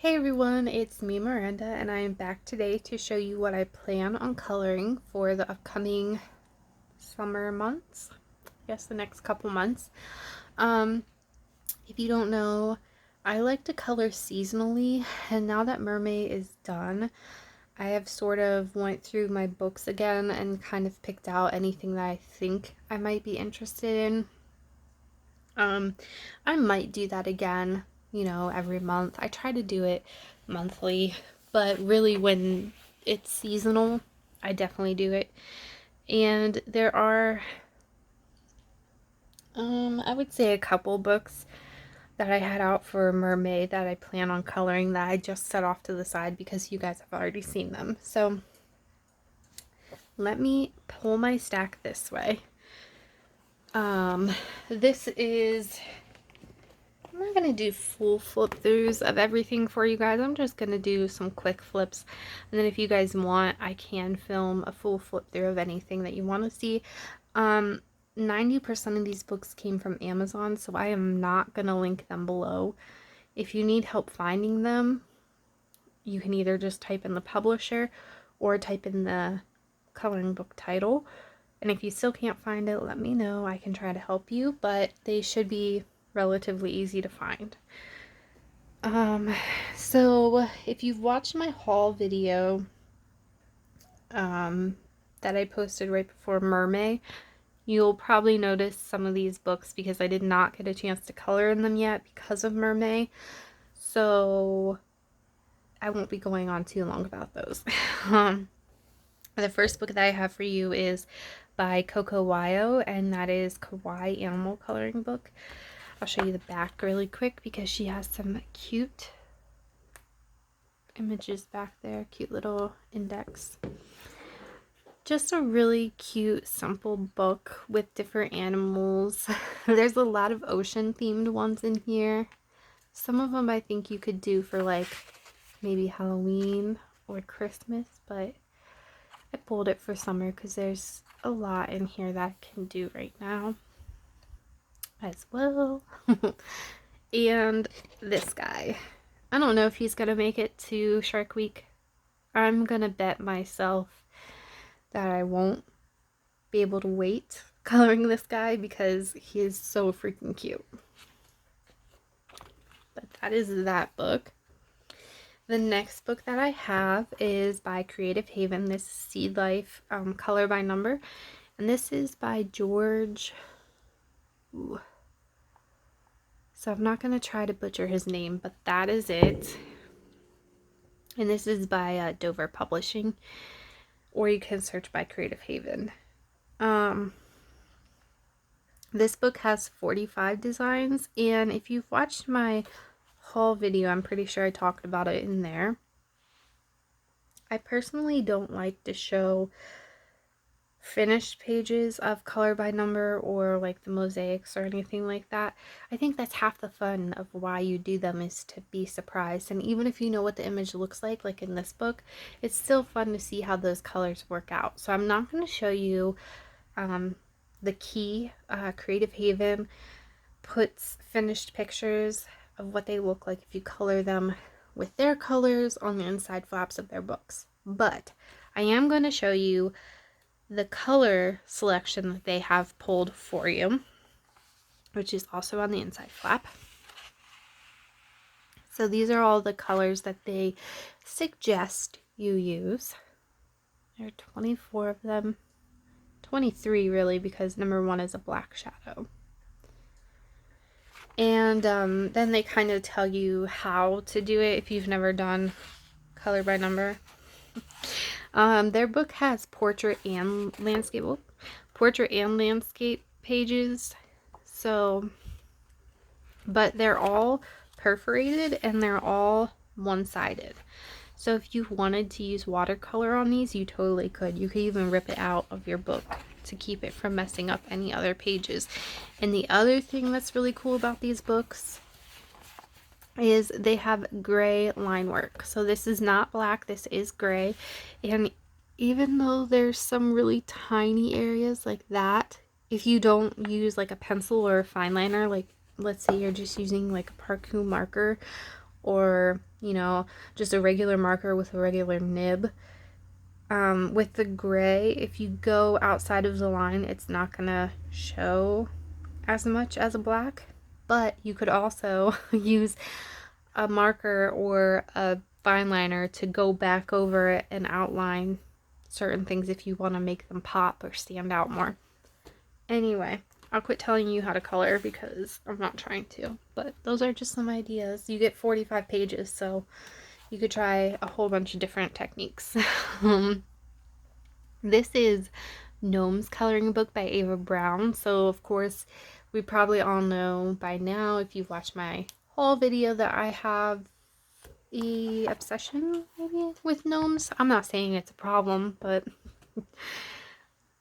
Hey everyone, it's me Miranda and I am back today to show you what I plan on coloring for the upcoming summer months. Yes, the next couple months. If you don't know, I like to color seasonally, and now that Mermaid is done, I have sort of went through my books again and kind of picked out anything that I think I might be interested in. I might do that again, every month. I try to do it monthly, but really when it's seasonal, I definitely do it. And there are, I would say a couple books that I had out for Mermaid that I plan on coloring that I just set off to the side because you guys have already seen them. So let me pull my stack this way. This is I'm not going to do full flip throughs of everything for you guys. I'm just going to do some quick flips. And then if you guys want, I can film a full flip through of anything that you want to see. 90% of these books came from Amazon, so I am not going to link them below. If you need help finding them, you can either just type in the publisher or type in the coloring book title. And if you still can't find it, let me know. I can try to help you, but they should be relatively easy to find. So if you've watched my haul video that I posted right before Mermaid, you'll probably notice some of these books because I did not get a chance to color in them yet because of Mermaid. So I won't be going on too long about those. The first book that I have for you is by CocoWyo, and that is Kawaii Animal Coloring Book. I'll show you the back really quick because she has some cute images back there, cute little index. Just a really cute, simple book with different animals. There's a lot of ocean themed ones in here. Some of them I think you could do for like maybe Halloween or Christmas, but I pulled it for summer because there's a lot in here that I can do right now as well. And this guy, I don't know if he's gonna make it to Shark Week. I'm gonna bet myself that I won't be able to wait coloring this guy because he is so freaking cute. But that is that book. The next book that I have is by Creative Haven. This is Seed Life, color by number, and this is by George. Ooh. So I'm not going to try to butcher his name, but that is it. And this is by Dover Publishing, or you can search by Creative Haven. This book has 45 designs, and if you've watched my haul video, I'm pretty sure I talked about it in there. I personally don't like to show finished pages of color by number or like the mosaics or anything like that. I think that's half the fun of why you do them, is to be surprised. And even if you know what the image looks like in this book, it's still fun to see how those colors work out. So I'm not going to show you the key. Creative Haven puts finished pictures of what they look like if you color them with their colors on the inside flaps of their books. But I am going to show you the color selection that they have pulled for you, which is also on the inside flap. So these are all the colors that they suggest you use. There are 24 of them. 23 really, because number 1 is a black shadow. And then they kind of tell you how to do it if you've never done color by number. Their book has portrait and landscape pages. So, but they're all perforated and they're all one-sided. So if you wanted to use watercolor on these, you totally could. You could even rip it out of your book to keep it from messing up any other pages. And the other thing that's really cool about these books is they have gray line work. So this is not black, this is gray. And even though there's some really tiny areas like that, if you don't use like a pencil or a fine liner, like let's say you're just using like a Parku marker or you know, just a regular marker with a regular nib. With the gray, if you go outside of the line, it's not gonna show as much as a black, but you could also use a marker or a fine liner to go back over it and outline certain things if you want to make them pop or stand out more. Anyway, I'll quit telling you how to color because I'm not trying to, but those are just some ideas. You get 45 pages, so you could try a whole bunch of different techniques. This is Gnomes coloring book by Ava Brown. So of course, we probably all know by now, if you've watched my whole video, that I have a obsession maybe with gnomes. I'm not saying it's a problem, but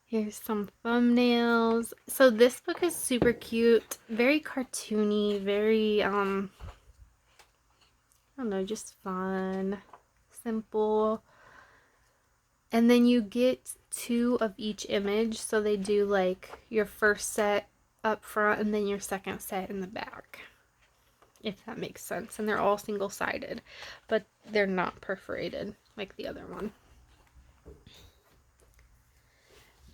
here's some thumbnails. So this book is super cute, very cartoony, very I don't know, just fun, simple. And then you get 2 of each image, so they do like your first set up front and then your second set in the back, if that makes sense. And they're all single-sided, but they're not perforated like the other one.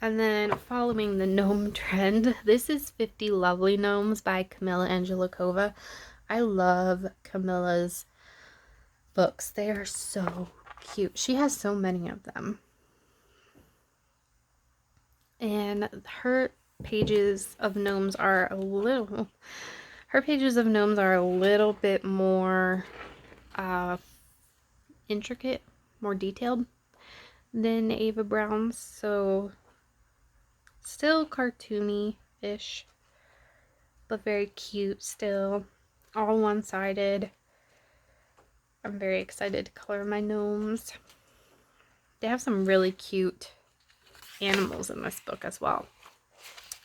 And then following the gnome trend, this is 50 Lovely Gnomes by Camilla Angelikova. I love Camilla's books. They are so cute. She has so many of them. And her pages of gnomes are a little bit more intricate, more detailed than Ava Brown's, so still cartoony-ish, but very cute still, all one-sided. I'm very excited to color my gnomes. They have some really cute animals in this book as well.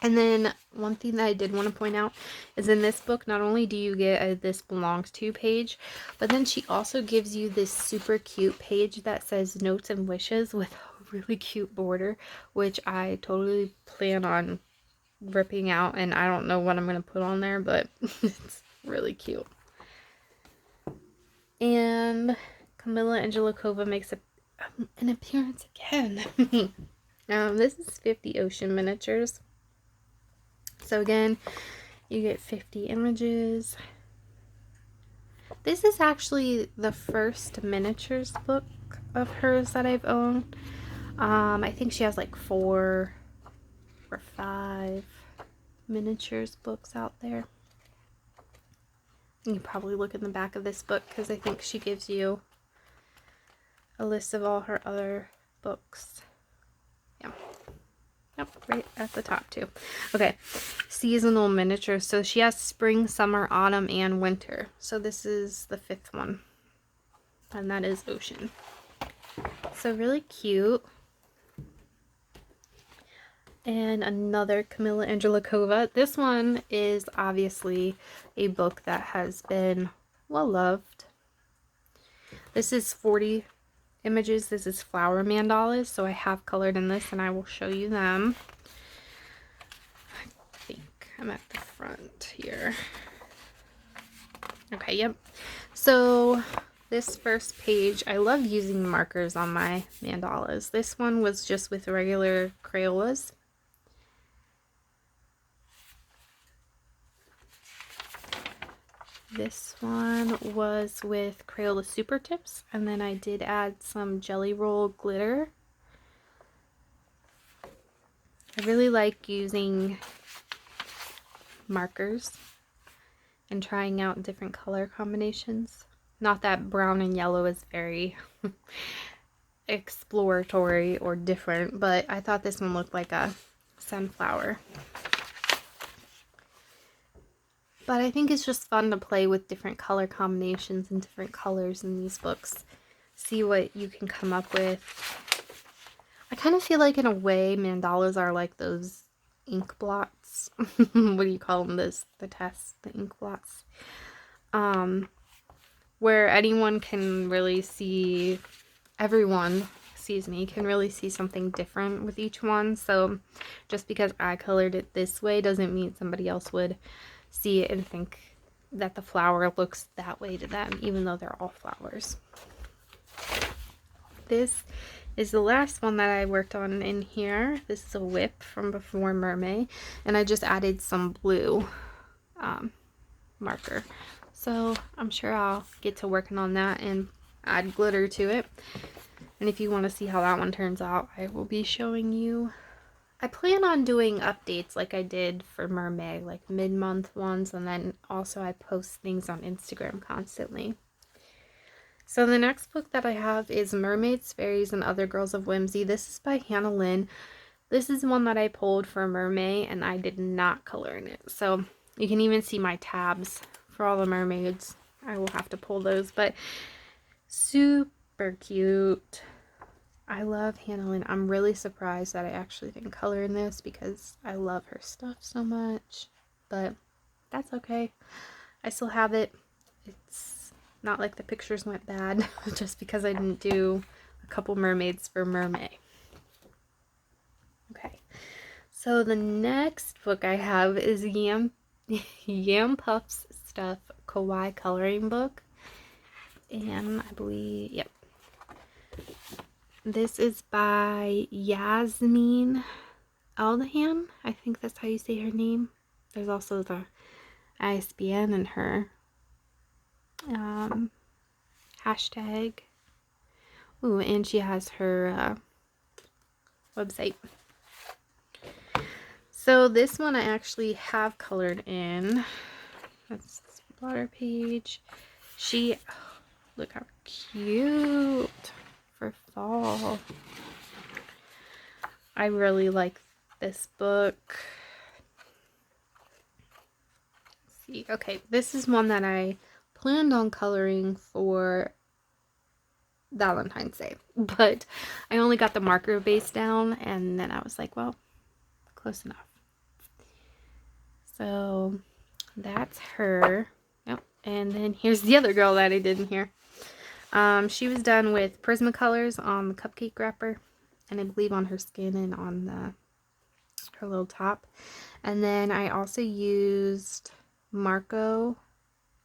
And then one thing that I did want to point out is in this book, not only do you get a "This Belongs To" page, but then she also gives you this super cute page that says notes and wishes with a really cute border, which I totally plan on ripping out, and I don't know what I'm going to put on there, but it's really cute. And Camilla Angelikova makes an appearance again. This is 50 Ocean Miniatures. So again, you get 50 images. This is actually the first miniatures book of hers that I've owned. I think she has like 4 or 5 miniatures books out there. You can probably look in the back of this book because I think she gives you a list of all her other books. Yeah. Yep, right at the top too. Okay, seasonal miniatures. So she has spring, summer, autumn, and winter. So this is the 5th one. And that is Ocean. So really cute. And another Camilla Angelikova. This one is obviously a book that has been well loved. This is 40 images. This is flower mandalas, so I have colored in this and I will show you them. I think I'm at the front here. Okay, yep. So this first page, I love using markers on my mandalas. This one was just with regular Crayolas. This one was with Crayola Super Tips, and then I did add some Jelly Roll glitter. I really like using markers and trying out different color combinations. Not that brown and yellow is very exploratory or different, but I thought this one looked like a sunflower. But I think it's just fun to play with different color combinations and different colors in these books. See what you can come up with. I kind of feel like in a way mandalas are like those ink blots. What do you call them? The tests, the ink blots. Where everyone can really see something different with each one. So just because I colored it this way doesn't mean somebody else would see it and think, that the flower looks that way to them, even though they're all flowers. This is the last one that I worked on in here. This is a whip from before Mermaid, and I just added some blue marker. So I'm sure I'll get to working on that and add glitter to it. And if you want to see how that one turns out, I will be showing you. I plan on doing updates like I did for Mermaid, like mid-month ones, and then also I post things on Instagram constantly. So the next book that I have is Mermaids, Fairies, and Other Girls of Whimsy. This is by Hannah Lynn. This is one that I pulled for Mermaid, and I did not color in it. So you can even see my tabs for all the mermaids. I will have to pull those, but super cute. I love Hannah Lynn. I'm really surprised that I actually didn't color in this because I love her stuff so much, but that's okay. I still have it. It's not like the pictures went bad just because I didn't do a couple mermaids for Mermaid. Okay, so the next book I have is Yam Puffs Stuff Kawaii coloring book, and I believe, yep, this is by Yasmin Aldahan. I think that's how you say her name. There's also the ISBN and her hashtag. Ooh, and she has her website. So this one I actually have colored in. That's the blotter page. She, oh, look how cute for fall. I really like this book. Let's see, okay, this is one that I planned on coloring for Valentine's Day, but I only got the marker base down, and then I was like, well, close enough. So that's her. Yep. And then here's the other girl that I did in here. She was done with Prismacolors on the cupcake wrapper, and I believe on her skin and on her little top. And then I also used Marco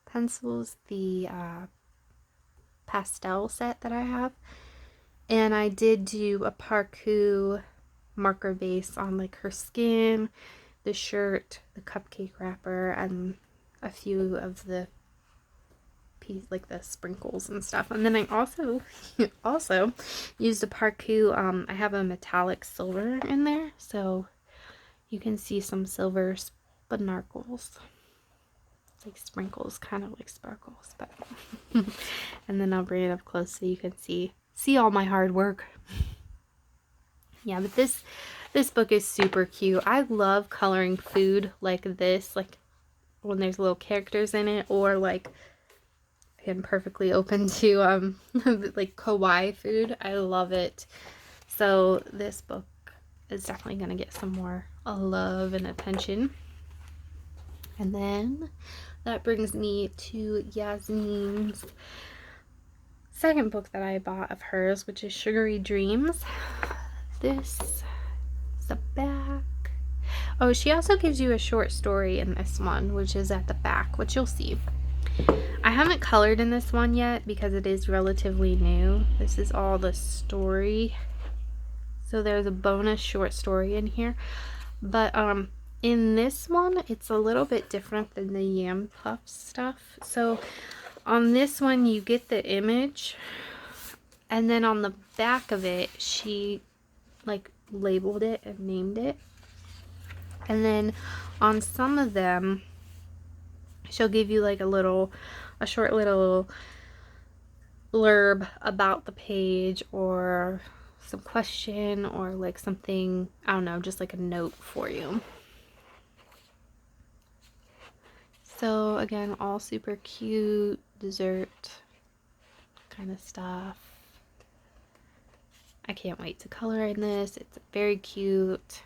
pencils, the pastel set that I have, and I did do a Parku marker base on like her skin, the shirt, the cupcake wrapper, and a few of the piece, like the sprinkles and stuff. And then I also used a Parku. I have a metallic silver in there, so you can see some silver sparkles, like sprinkles, kind of like sparkles, but and then I'll bring it up close so you can see all my hard work. Yeah, but this book is super cute. I love coloring food like this, like when there's little characters in it, or like I'm perfectly open to like kawaii food. I love it. So this book is definitely going to get some more love and attention. And then that brings me to Yasmin's second book that I bought of hers, which is Sugary Dreams. This is the back. Oh, she also gives you a short story in this one, which is at the back, which you'll see. I haven't colored in this one yet because it is relatively new. This is all the story. So there's a bonus short story in here. But in this one, it's a little bit different than the Yam Puffs stuff. So on this one, you get the image, and then on the back of it, she like labeled it and named it. And then on some of them, she'll give you like a short little blurb about the page, or some question, or like something, I don't know, just like a note for you. So again, all super cute, dessert kind of stuff. I can't wait to color in this. It's very cute.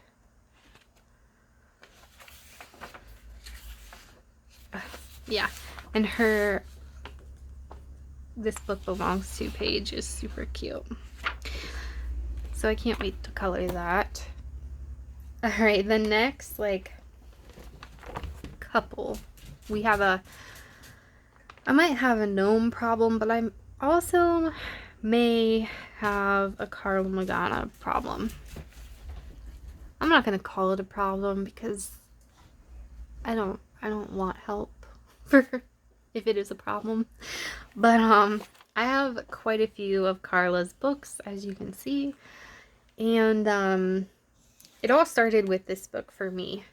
Yeah, and this book belongs to page is super cute. So I can't wait to color that. Alright, the next like couple, we have a I might have a gnome problem, but I also may have a Carla Magana problem. I'm not gonna call it a problem because I don't want help for if it is a problem. But I have quite a few of Carla's books, as you can see. And it all started with this book for me.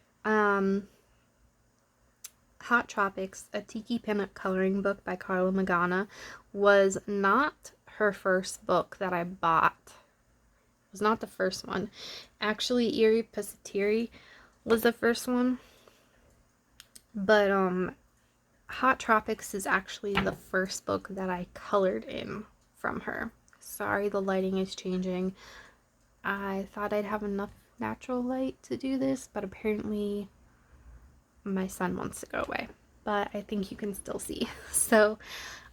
Hot Tropics, a tiki pinup coloring book by Carla Magana, was not her first book that I bought. It was not the first one. Actually, Eerie Pusatiri was the first one. But Hot Tropics is actually the first book that I colored in from her. Sorry, the lighting is changing. I thought I'd have enough natural light to do this, but apparently my son wants to go away. But I think you can still see. So,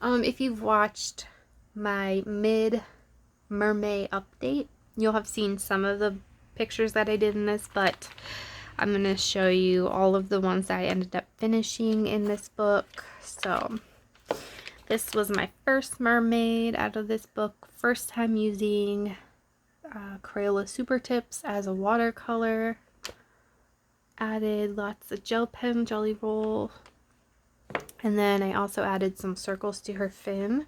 if you've watched my mid-mermaid update, you'll have seen some of the pictures that I did in this, but I'm going to show you all of the ones that I ended up finishing in this book. So, this was my first mermaid out of this book. First time using Crayola Super Tips as a watercolor. Added lots of gel pen, jelly roll. And then I also added some circles to her fin.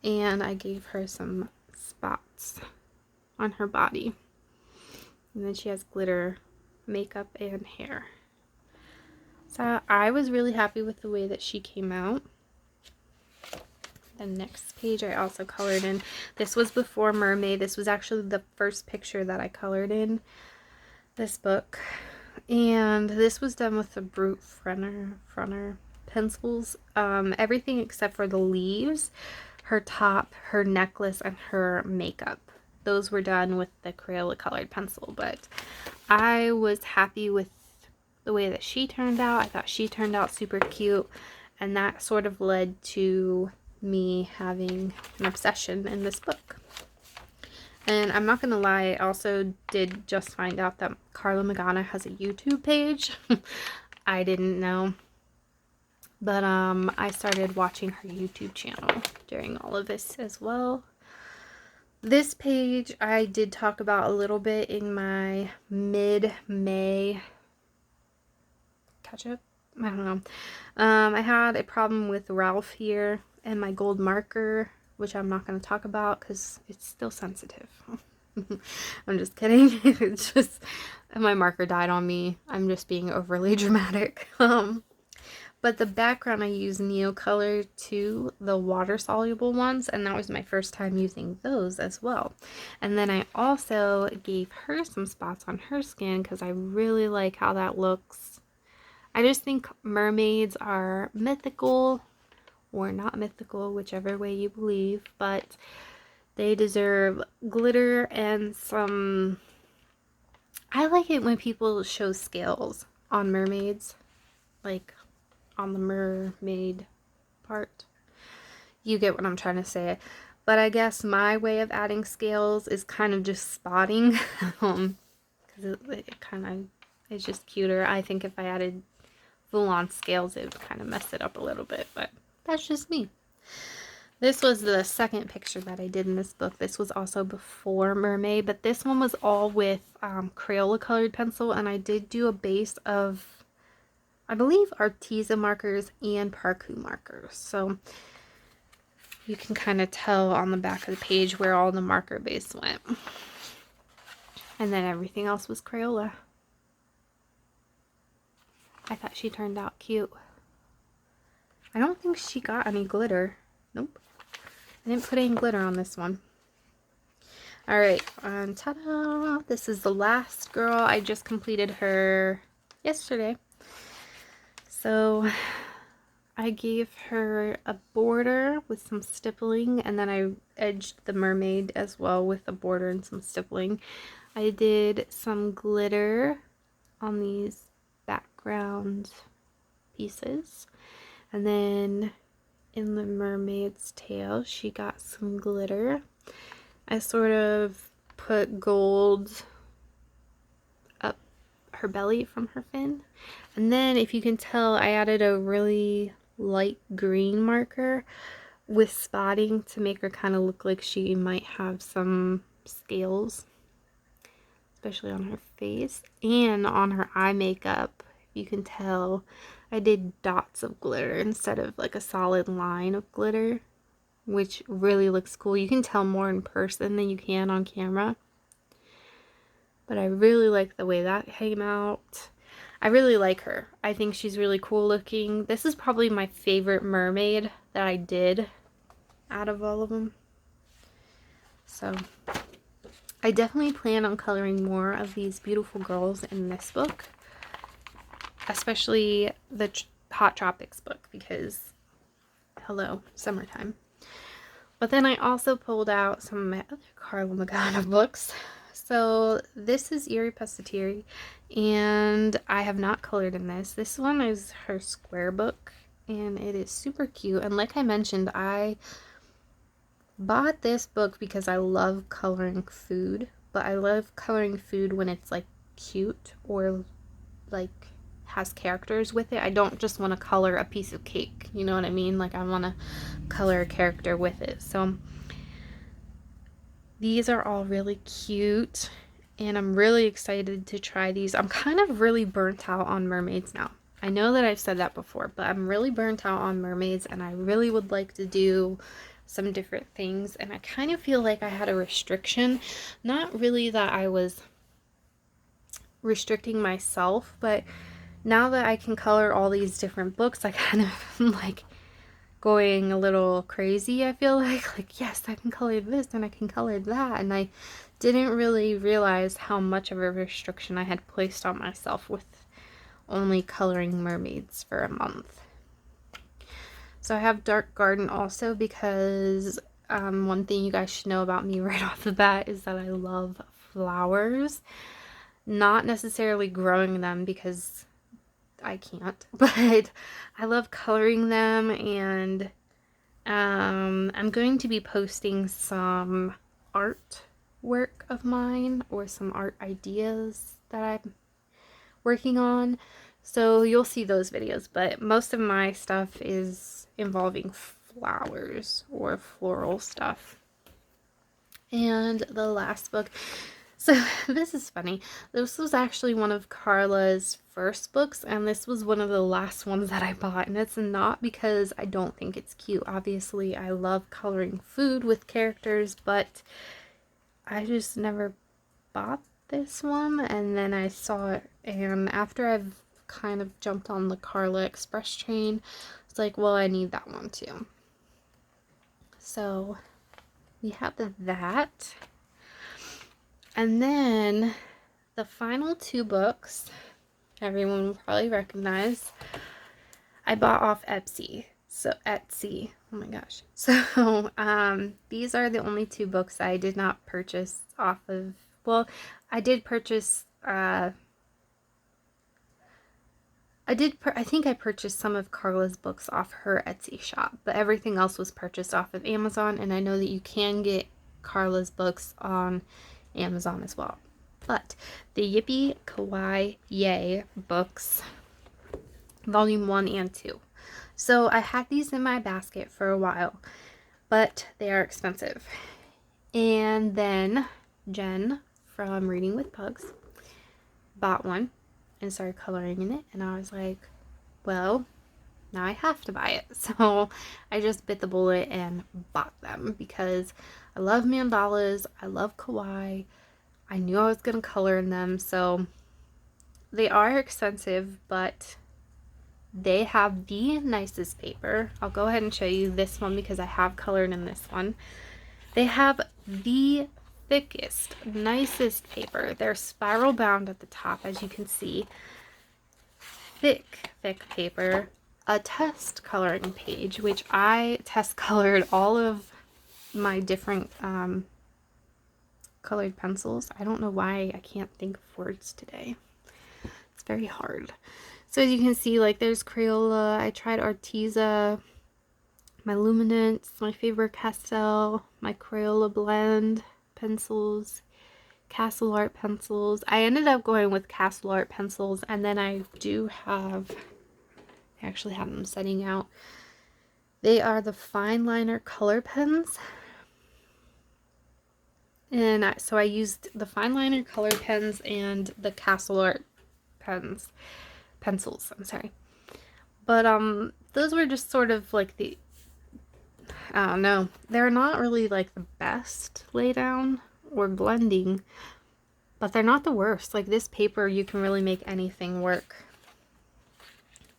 And I gave her some spots on her body. And then she has glitter makeup and hair. So I was really happy with the way that she came out. The next page I also colored in. This was before Mermaid. This was actually the first picture that I colored in this book. And this was done with the Brute Fronter pencils. Everything except for the leaves, her top, her necklace, and her makeup. Those were done with the Crayola colored pencil. But I was happy with the way that she turned out. I thought she turned out super cute. And that sort of led to me having an obsession in this book. And I'm not gonna lie, I also did just find out that Carla Magana has a YouTube page. I didn't know. But I started watching her YouTube channel during all of this as well. This page I did talk about a little bit in my mid-May catch-up. I don't know. I had a problem with Ralph here and my gold marker, which I'm not going to talk about because it's still sensitive. I'm just kidding. It's just my marker died on me. I'm just being overly dramatic. But the background I used Neocolor to the water soluble ones, and that was my first time using those as well. And then I also gave her some spots on her skin because I really like how that looks. I just think mermaids are mythical or not mythical, whichever way you believe, but they deserve glitter and some... I like it when people show scales on mermaids, like on the mermaid part. You get what I'm trying to say. But I guess my way of adding scales is kind of just spotting, because it kind of is just cuter. I think if I added full-on scales, it would kind of mess it up a little bit, but that's just me. This was the second picture that I did in this book. This was also before Mermaid, but this one was all with Crayola colored pencil, and I did do a base of, I believe, Arteza markers and Parku markers. So you can kind of tell on the back of the page where all the marker base went. And then everything else was Crayola. I thought she turned out cute. I don't think she got any glitter. Nope. I didn't put any glitter on this one. Alright, ta-da! This is the last girl. I just completed her yesterday. So I gave her a border with some stippling, and then I edged the mermaid as well with a border and some stippling. I did some glitter on these background pieces, and then in the mermaid's tail she got some glitter. I sort of put gold her belly from her fin. And then if you can tell, I added a really light green marker with spotting to make her kind of look like she might have some scales, especially on her face. And on her eye makeup, you can tell I did dots of glitter instead of like a solid line of glitter, which really looks cool. You can tell more in person than you can on camera. But I really like the way that came out. I really like her. I think she's really cool looking. This is probably my favorite mermaid that I did out of all of them. So I definitely plan on coloring more of these beautiful girls in this book, especially the Hot Tropics book, because hello, summertime. But then I also pulled out some of my other Carla books. So this is Eerie Pescateri, and I have not colored in this. This one is her square book, and it is super cute. And like I mentioned, I bought this book because I love coloring food, but I love coloring food when it's like cute or like has characters with it. I don't just want to color a piece of cake, you know what I mean? Like I want to color a character with it. So these are all really cute, and I'm really excited to try these. I'm kind of really burnt out on mermaids now. I know that I've said that before, but I'm really burnt out on mermaids, and I really would like to do some different things. And I kind of feel like I had a restriction. Not really that I was restricting myself, but now that I can color all these different books, I kind of like going a little crazy. I feel like yes, I can color this and I can color that, and I didn't really realize how much of a restriction I had placed on myself with only coloring mermaids for a month. So I have Dark Garden also because one thing you guys should know about me right off the bat is that I love flowers. Not necessarily growing them because I can't, but I love coloring them, and I'm going to be posting some art work of mine or some art ideas that I'm working on, so you'll see those videos. But most of my stuff is involving flowers or floral stuff. And the last book, so this is funny. This was actually one of Carla's first books, and this was one of the last ones that I bought. And it's not because I don't think it's cute. Obviously, I love coloring food with characters, but I just never bought this one. And then I saw it, and after I've kind of jumped on the Carla Express train, it's like, well, I need that one too. So we have that. And then the final two books, everyone will probably recognize, I bought off Etsy. So Etsy, oh my gosh. So these are the only two books I did not purchase off of, well, I did purchase, I think I purchased some of Carla's books off her Etsy shop, but everything else was purchased off of Amazon, and I know that you can get Carla's books on Amazon as well. But the Yippee Kawaii Yay books, volume 1 and 2. So I had these in my basket for a while, but they are expensive. And then Jen from Reading with Pugs bought one and started coloring in it, and I was like, well, now I have to buy it. So I just bit the bullet and bought them because I love mandalas, I love kawaii. I knew I was going to color in them, so they are expensive, but they have the nicest paper. I'll go ahead and show you this one because I have colored in this one. They have the thickest, nicest paper. They're spiral bound at the top, as you can see. Thick paper. A test coloring page, which I test colored all of my different colored pencils. I don't know why I can't think of words today. It's very hard. So as you can see, like there's Crayola, I tried Arteza, my Luminance, my Faber-Castell, my Crayola blend pencils, Castle Art pencils. I ended up going with Castle Art pencils, and then I do have I actually have them setting out. They are the fine liner color pens. And so I used the fine liner color pens and the Castle Art pencils, I'm sorry. But those were just sort of like the, I don't know, they're not really like the best lay down or blending, but they're not the worst. Like this paper, you can really make anything work.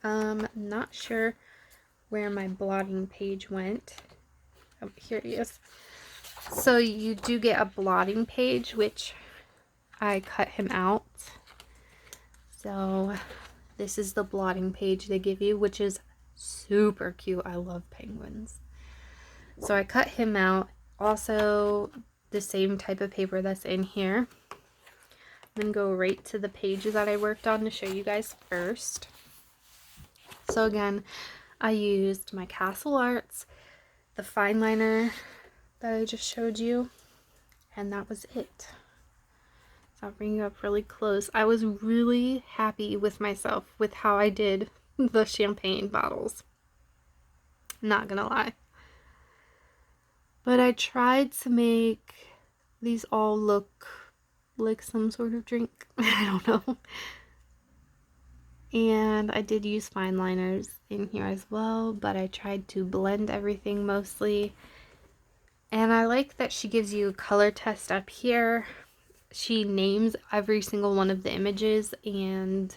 Not sure where my blotting page went. Oh, here he is. So you do get a blotting page, which I cut him out. So this is the blotting page they give you, which is super cute. I love penguins. So I cut him out. Also the same type of paper that's in here. I'm going to go right to the pages that I worked on to show you guys first. So again, I used my Castle Arts, the fine liner that I just showed you, and that was it. So I'll bring you up really close. I was really happy with myself with how I did the champagne bottles. Not gonna lie. But I tried to make these all look like some sort of drink. I don't know. And I did use fine liners in here as well, but I tried to blend everything mostly. And I like that she gives you a color test up here. She names every single one of the images, and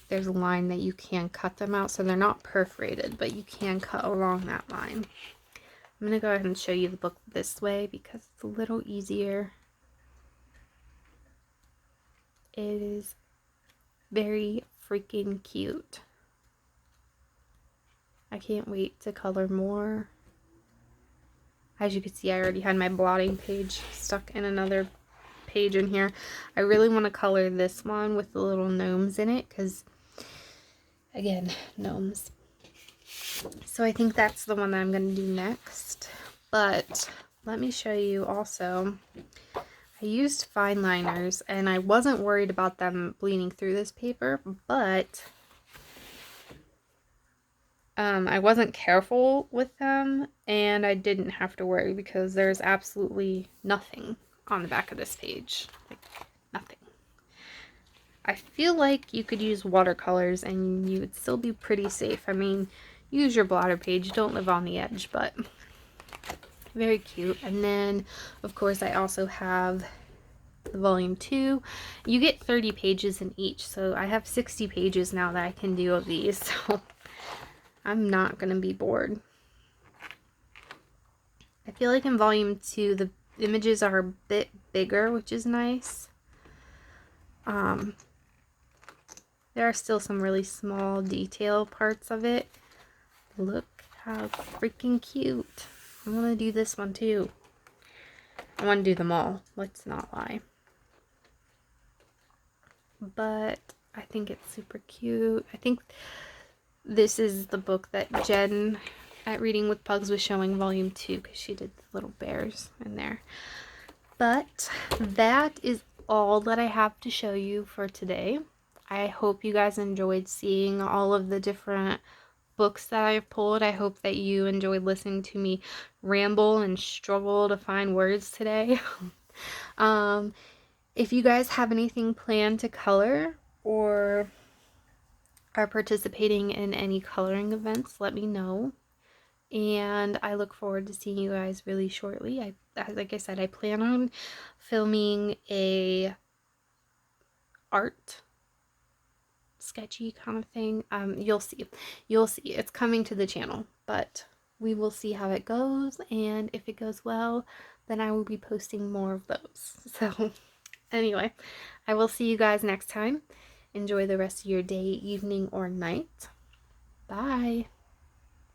there's a line that you can cut them out, so they're not perforated, but you can cut along that line. I'm going to go ahead and show you the book this way because it's a little easier. It is very freaking cute. I can't wait to color more. As you can see, I already had my blotting page stuck in another page in here. I really want to color this one with the little gnomes in it because, again, gnomes. So I think that's the one that I'm going to do next. But let me show you also, I used fine liners and I wasn't worried about them bleeding through this paper, but I wasn't careful with them and I didn't have to worry because there's absolutely nothing on the back of this page. Like, nothing. I feel like you could use watercolors and you would still be pretty safe. I mean, use your blotter page, don't live on the edge, but very cute. And then, of course, I also have the volume 2. You get 30 pages in each, so I have 60 pages now that I can do of these, so I'm not going to be bored. I feel like in volume 2, the images are a bit bigger, which is nice. There are still some really small detail parts of it. Look how freaking cute. I want to do this one too. I want to do them all. Let's not lie. But I think it's super cute. I think this is the book that Jen at Reading with Pugs was showing, volume 2, because she did the little bears in there. But that is all that I have to show you for today. I hope you guys enjoyed seeing all of the different books that I've pulled. I hope that you enjoyed listening to me ramble and struggle to find words today. If you guys have anything planned to color or are participating in any coloring events, let me know. And I look forward to seeing you guys really shortly. Like I said, I plan on filming a art sketchy kind of thing. You'll see. It's coming to the channel, but we will see how it goes, and if it goes well, then I will be posting more of those. So anyway, I will see you guys next time. Enjoy the rest of your day, evening, or night. Bye.